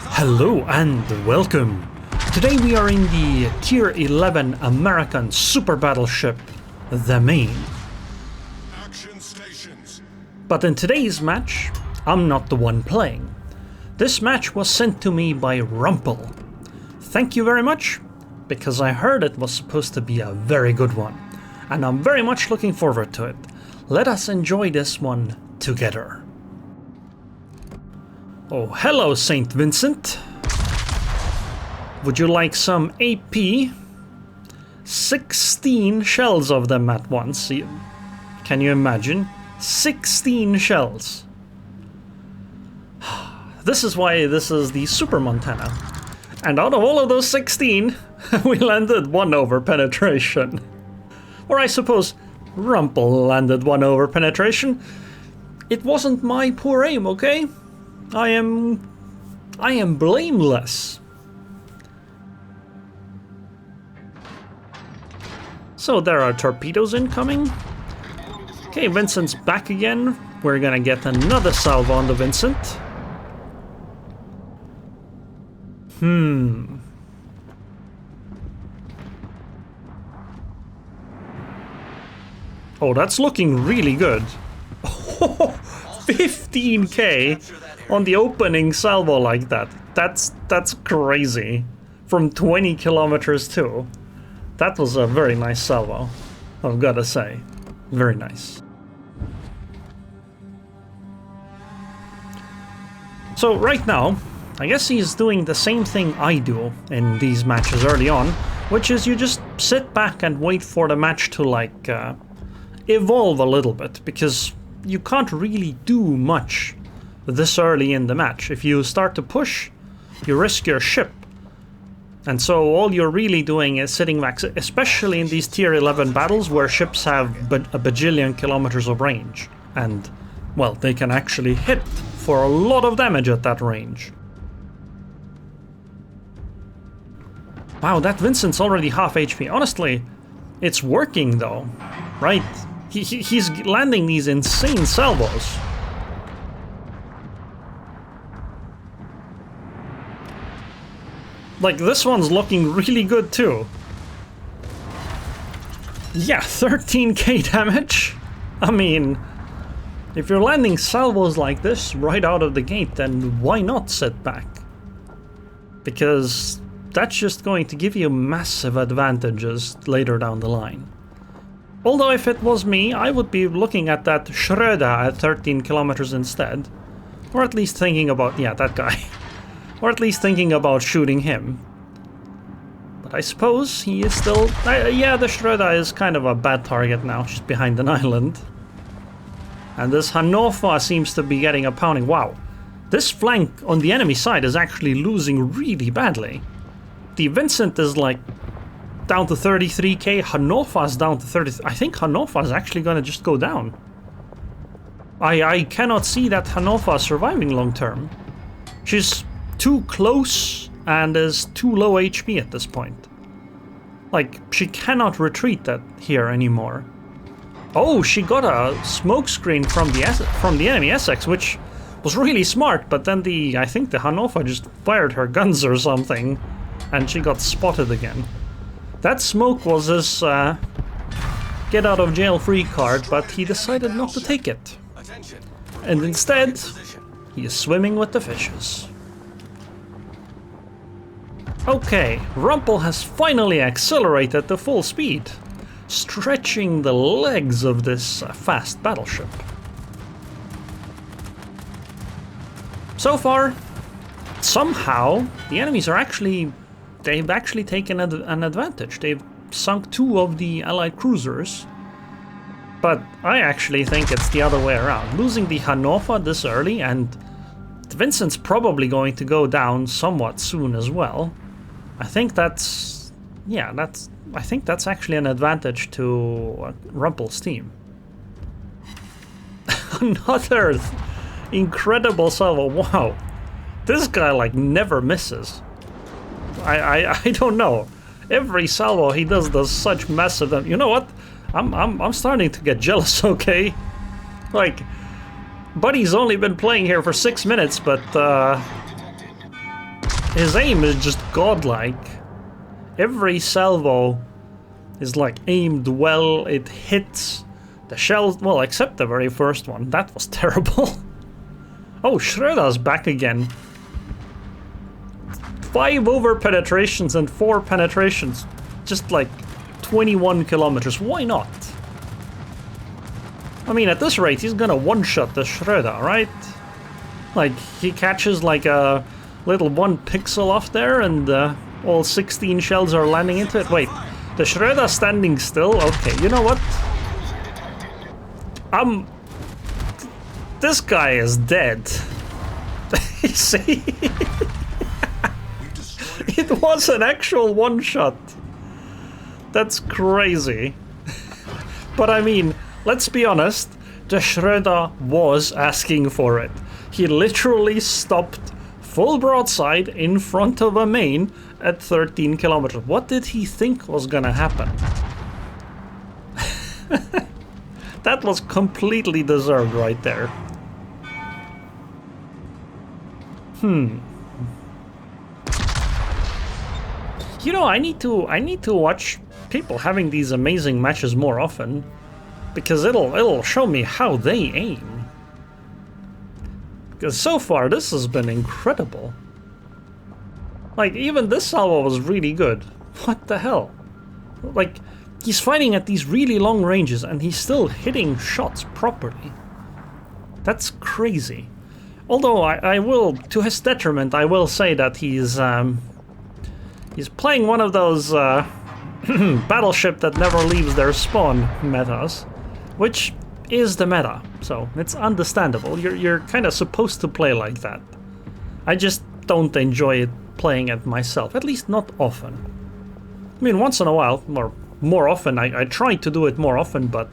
Hello and welcome. Today we are in the Tier 11 American super battleship, the Maine. Action stations. But in today's match, I'm not the one playing. This match was sent to me by Rumple. Thank you very much, because I heard it was supposed to be a very good one, and I'm very much looking forward to it. Let us enjoy this one together. Oh, hello, St. Vincent. Would you like some AP? 16 shells of them at once. Can you imagine? 16 shells. This is why this is the Super Montana. And out of all of those 16, we landed 1 over penetration. Or I suppose Rumple landed 1 over penetration. It wasn't my poor aim, okay? I am blameless. So there are torpedoes incoming. Okay, Vincent's back again. We're gonna get another salvo on the Vincent. Oh, that's looking really good. 15k on the opening salvo like that. That's crazy. From 20 kilometers too. That was a very nice salvo, I've gotta say. Very nice. So right now, I guess he's doing the same thing I do in these matches early on, which is you just sit back and wait for the match to like evolve a little bit, because you can't really do much this early in the match. If you start to push, you risk your ship. And so all you're really doing is sitting back, especially in these tier 11 battles where ships have a bajillion kilometers of range. And, well, they can actually hit for a lot of damage at that range. Wow, that Vincent's already half HP. Honestly, it's working though, right? He's landing these insane salvos. Like, this one's looking really good too. Yeah, 13k damage. I mean, if you're landing salvos like this right out of the gate, then why not sit back? Because that's just going to give you massive advantages later down the line. Although if it was me, I would be looking at that Schröder at 13 kilometers instead. Or at least thinking about, yeah, that guy. Or at least thinking about shooting him. But I suppose he is still... yeah, the Schröder is kind of a bad target now. She's behind an island. And this Hannover seems to be getting a pounding. Wow. This flank on the enemy side is actually losing really badly. The Vincent is like down to 33k. Hannover's down to 30. I think Hannover's actually going to just go down. I cannot see that Hannover surviving long term. She's too close and is too low HP at this point. Like, she cannot retreat that here anymore. Oh, she got a smoke screen from the enemy Essex, which was really smart, but then I think the Hannover just fired her guns or something, and she got spotted again. That smoke was his get out of jail free card, but he decided not to take it. And instead, he is swimming with the fishes. Okay, Rumple has finally accelerated to full speed, stretching the legs of this fast battleship. So far, somehow, the enemies are they've actually taken an advantage. They've sunk 2 of the Allied cruisers, but I actually think it's the other way around. Losing the Hannover this early, and Vincent's probably going to go down somewhat soon as well. I think that's actually an advantage to Rumple's team. Another incredible salvo. Wow, this guy like never misses. I don't know. Every salvo he does such massive. You know what? I'm starting to get jealous. Okay, like, Buddy's only been playing here for 6 minutes, but his aim is just godlike. Every salvo is like aimed well, it hits the shells, well, except the very first one. That was terrible. Oh, Schröder's back again. 5 over penetrations and 4 penetrations. Just like 21 kilometers. Why not? I mean, at this rate, he's gonna one-shot the Schröder, right? Like, he catches like a little 1 pixel off there and all 16 shells are landing into it. Wait, the Schröder standing still? Okay, you know what? This guy is dead. You see? It was an actual one-shot. That's crazy. But I mean, let's be honest, the Schröder was asking for it. He literally stopped full broadside in front of a Maine at 13 kilometers. What did he think was gonna happen? That was completely deserved right there. You know, I need to watch people having these amazing matches more often, because it'll show me how they aim. Because so far this has been incredible. Like, even this salvo was really good. What the hell? Like, he's fighting at these really long ranges and he's still hitting shots properly. That's crazy. Although I will, to his detriment, I will say that he's playing one of those Battleship that never leaves their spawn metas, which is the meta, so it's understandable. You're kind of supposed to play like that. I just don't enjoy it playing it myself, at least not often. I mean, once in a while, or more often, I try to do it more often, but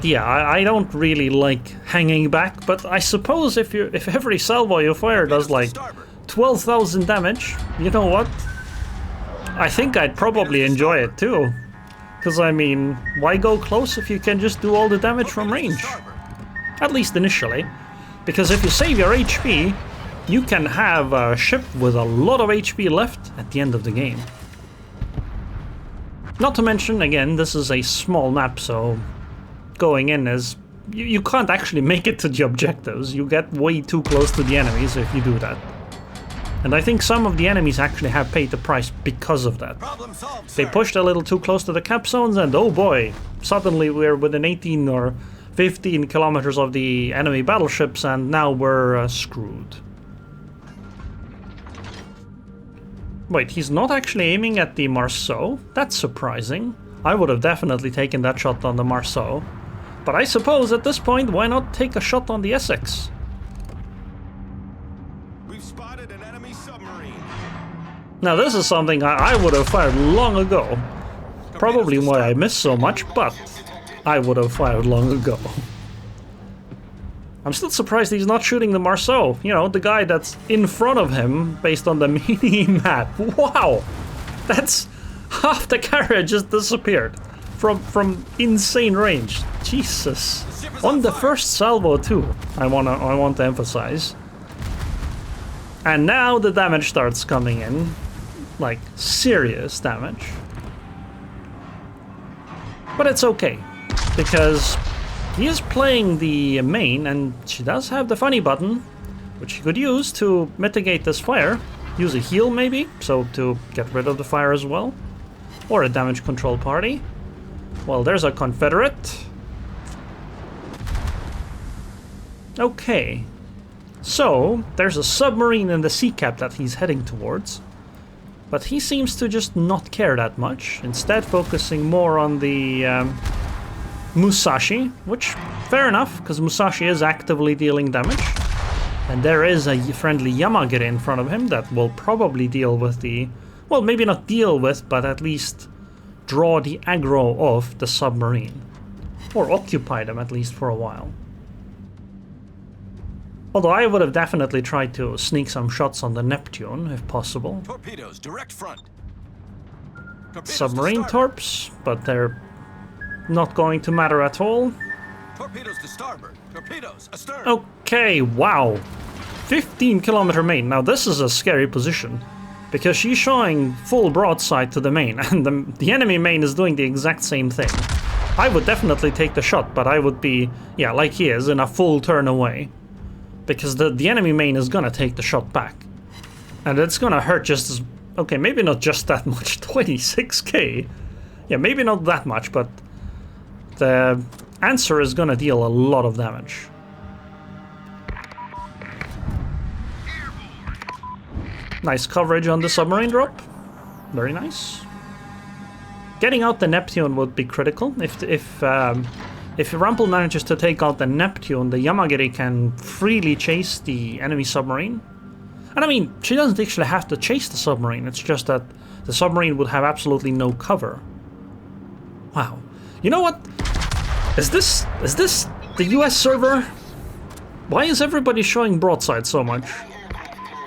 yeah, I don't really like hanging back. But I suppose if every salvo you fire does like 12,000 damage, you know what? I think I'd probably enjoy it too. Because I mean, why go close if you can just do all the damage from range? At least initially. Because if you save your HP, you can have a ship with a lot of HP left at the end of the game. Not to mention, again, this is a small map, so going in is... You can't actually make it to the objectives. You get way too close to the enemies if you do that. And I think some of the enemies actually have paid the price because of that. They pushed a little too close to the cap zones and oh boy, suddenly we're within 18 or 15 kilometers of the enemy battleships and now we're screwed. Wait, he's not actually aiming at the Marceau? That's surprising. I would have definitely taken that shot on the Marceau. But I suppose at this point, why not take a shot on the Essex? We've spotted an enemy submarine. Now this is something I would have fired long ago. Probably why I missed so much, but I would have fired long ago. I'm still surprised he's not shooting the Marceau. You know, the guy that's in front of him based on the mini-map. Wow! That's... half the carriage just disappeared. From insane range. Jesus. On the first salvo too, I want to emphasize. And now the damage starts coming in. Like, serious damage. But it's okay. Because he is playing the Maine, and she does have the funny button, which he could use to mitigate this fire. Use a heal maybe, so to get rid of the fire as well. Or a damage control party. Well, there's a Confederate. Okay. So, there's a submarine in the sea cap that he's heading towards. But he seems to just not care that much, instead focusing more on the Musashi, which, fair enough, because Musashi is actively dealing damage. And there is a friendly Yamagiri in front of him that will probably deal with the... well, maybe not deal with, but at least draw the aggro of the submarine. Or occupy them at least for a while. Although I would have definitely tried to sneak some shots on the Neptune, if possible. Torpedoes, direct front. Torpedoes Submarine torps, but they're not going to matter at all. Torpedoes to starboard. Torpedoes astern. Okay, wow. 15-kilometer Maine. Now this is a scary position, because she's showing full broadside to the Maine, and the enemy Maine is doing the exact same thing. I would definitely take the shot, but I would be, yeah, like he is, in a full turn away. Because the enemy Maine is gonna take the shot back. And it's gonna hurt just as... Okay, maybe not just that much. 26k. Yeah, maybe not that much, but the answer is gonna deal a lot of damage. Nice coverage on the submarine drop. Very nice. Getting out the Neptune would be critical. If Rumpel manages to take out the Neptune, the Yamagiri can freely chase the enemy submarine. And I mean, she doesn't actually have to chase the submarine. It's just that the submarine would have absolutely no cover. Wow. You know what? Is this the US server? Why is everybody showing broadside so much?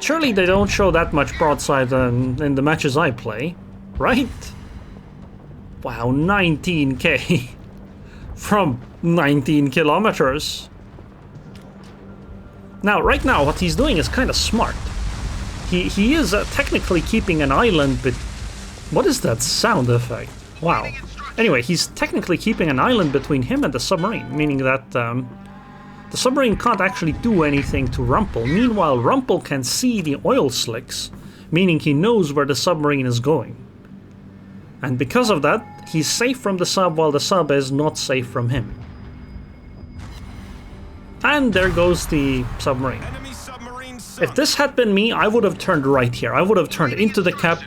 Surely they don't show that much broadside in the matches I play, right? Wow, 19k from 19 kilometers. Now, right now, what he's doing is kind of smart. He is technically keeping an island, but what is that sound effect? Wow. Anyway, he's technically keeping an island between him and the submarine, meaning that the submarine can't actually do anything to Rumpel. Meanwhile, Rumpel can see the oil slicks, meaning he knows where the submarine is going. And because of that, he's safe from the sub while the sub is not safe from him. And there goes the submarine. If this had been me, I would have turned right here. I would have turned into the cap,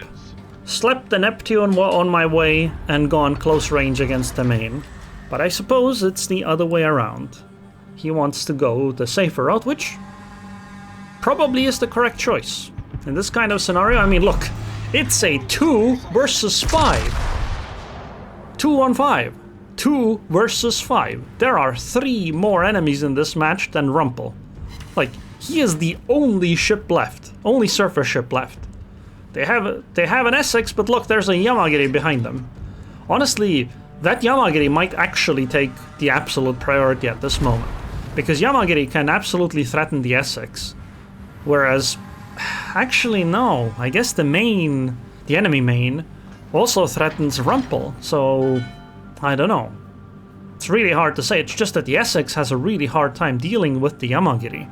slapped the Neptune on my way, and gone close range against the Maine. But I suppose it's the other way around. He wants to go the safer route, which probably is the correct choice. In this kind of scenario, I mean, look, it's a 2 versus 5. 2 on 5. 2 versus 5. There are 3 more enemies in this match than Rumpel. Like, he is the only ship left. Only surface ship left. They have an Essex, but look, there's a Yamagiri behind them. Honestly, that Yamagiri might actually take the absolute priority at this moment. Because Yamagiri can absolutely threaten the Essex. Whereas, actually no, I guess the enemy Maine, also threatens Rumpel, so I don't know. It's really hard to say, it's just that the Essex has a really hard time dealing with the Yamagiri.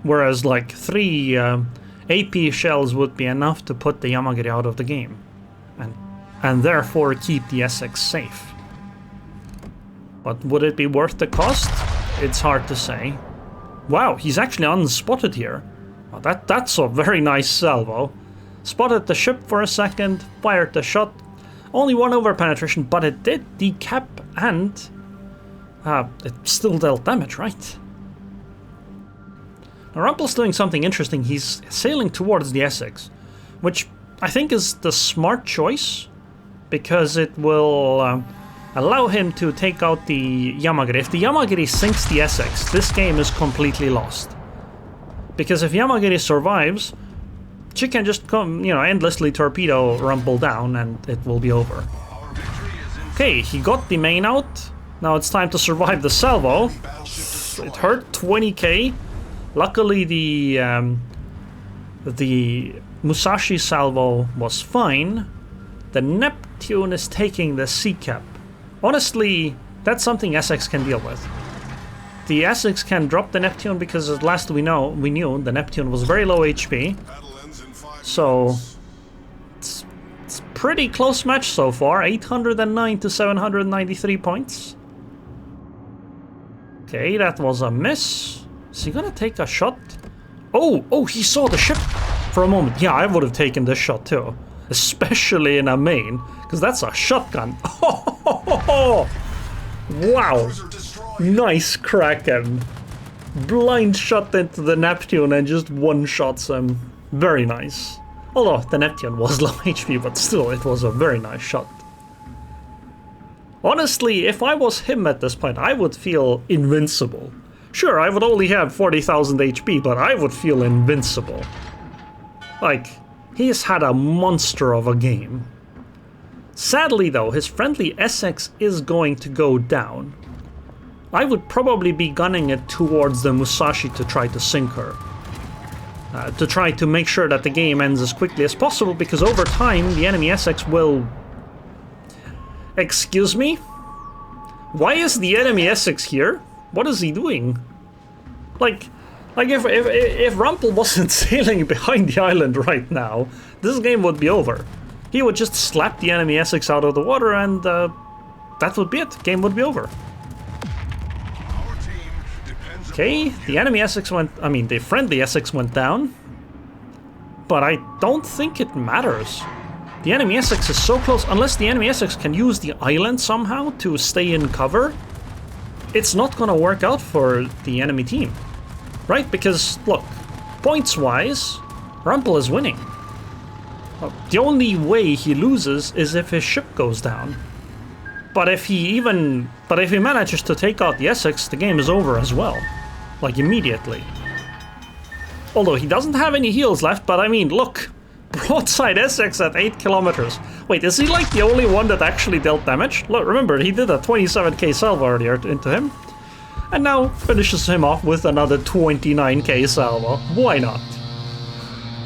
Whereas like 3 AP shells would be enough to put the Yamagiri out of the game. And therefore keep the Essex safe. But would it be worth the cost? It's hard to say. Wow, he's actually unspotted here. Well, that's a very nice salvo. Spotted the ship for a second, fired the shot. Only 1 over penetration, but it did decap and it still dealt damage, right? Now Rumpel's doing something interesting. He's sailing towards the Essex, which I think is the smart choice, because it will allow him to take out the Yamagiri. If the Yamagiri sinks the Essex, this game is completely lost. Because if Yamagiri survives, she can just come, endlessly torpedo Rumpel down and it will be over. Okay, he got the Maine out. Now it's time to survive the salvo. It hurt 20k. Luckily the Musashi salvo was fine. The Neptune is taking the sea cap. Honestly, that's something Essex can deal with. The Essex can drop the Neptune because at last we knew the Neptune was very low HP. So it's pretty close match so far. 809 to 793 points. Okay, that was a miss. Is he gonna take a shot? Oh, he saw the ship for a moment. Yeah, I would have taken this shot too. Especially in a Maine, because that's a shotgun. Wow. Nice Kraken. Blind shot into the Neptune and just one-shots him. Very nice. Although the Neptune was low HP, but still, it was a very nice shot. Honestly, if I was him at this point, I would feel invincible. Sure, I would only have 40,000 HP, but I would feel invincible. Like, he's had a monster of a game. Sadly though, his friendly Essex is going to go down. I would probably be gunning it towards the Musashi to try to sink her. to try to make sure that the game ends as quickly as possible, because over time the enemy Essex will... Excuse me? Why is the enemy Essex here? What is he doing? Like if Rumpel wasn't sailing behind the island right now, this game would be over. He would just slap the enemy Essex out of the water and that would be it. Game would be over. Okay, the enemy Essex went... I mean, the friendly Essex went down. But I don't think it matters. The enemy Essex is so close. Unless the enemy Essex can use the island somehow to stay in cover, it's not gonna work out for the enemy team. Right? Because, look, points-wise, Rumpel is winning. The only way he loses is if his ship goes down. But if he manages to take out the Essex, the game is over as well. Like, immediately. Although he doesn't have any heals left, but I mean, look. Broadside Essex at 8 kilometers. Wait, is he like the only one that actually dealt damage? Look, remember, he did a 27k salvo earlier into him. And now finishes him off with another 29k salvo. Why not?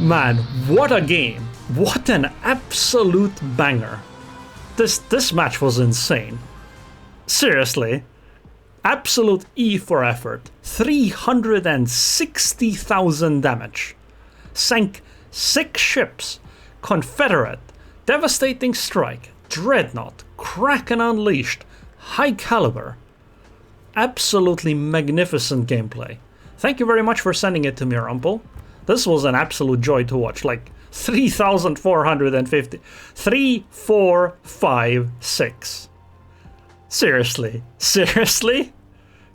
Man, what a game. What an absolute banger. This match was insane. Seriously. Absolute E for effort. 360,000 damage. Sank 6 ships. Confederate. Devastating Strike. Dreadnought. Kraken Unleashed. High Caliber. Absolutely magnificent gameplay. Thank you very much for sending it to me, Rumpel. This was an absolute joy to watch. Like, 3,450. 3, 4, 5, 6. Seriously? Seriously?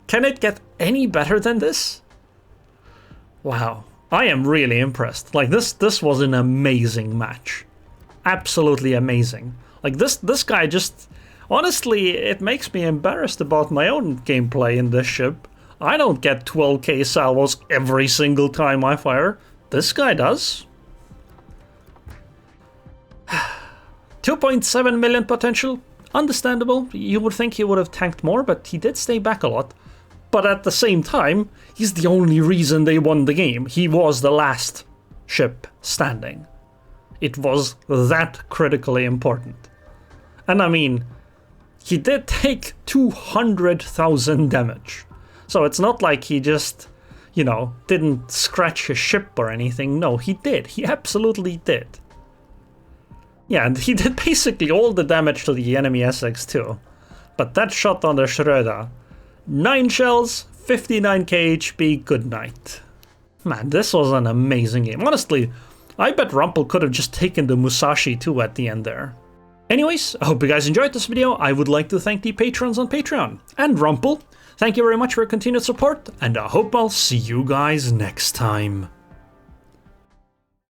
Can it get any better than this? Wow. I am really impressed. Like, this was an amazing match. Absolutely amazing. Like, this guy just... Honestly, it makes me embarrassed about my own gameplay in this ship. I don't get 12k salvos every single time I fire. This guy does. 2.7 million potential. Understandable. You would think he would have tanked more, but he did stay back a lot. But at the same time, he's the only reason they won the game. He was the last ship standing. It was that critically important. And I mean, he did take 200,000 damage. So it's not like he just, you know, didn't scratch his ship or anything. No, he did. He absolutely did. Yeah, and he did basically all the damage to the enemy Essex too. But that shot on the Schroeder, 9 shells, 59k HP, good night. Man, this was an amazing game. Honestly, I bet Rumpel could have just taken the Musashi too at the end there. Anyways, I hope you guys enjoyed this video. I would like to thank the patrons on Patreon. And Rumpel, thank you very much for your continued support, and I hope I'll see you guys next time.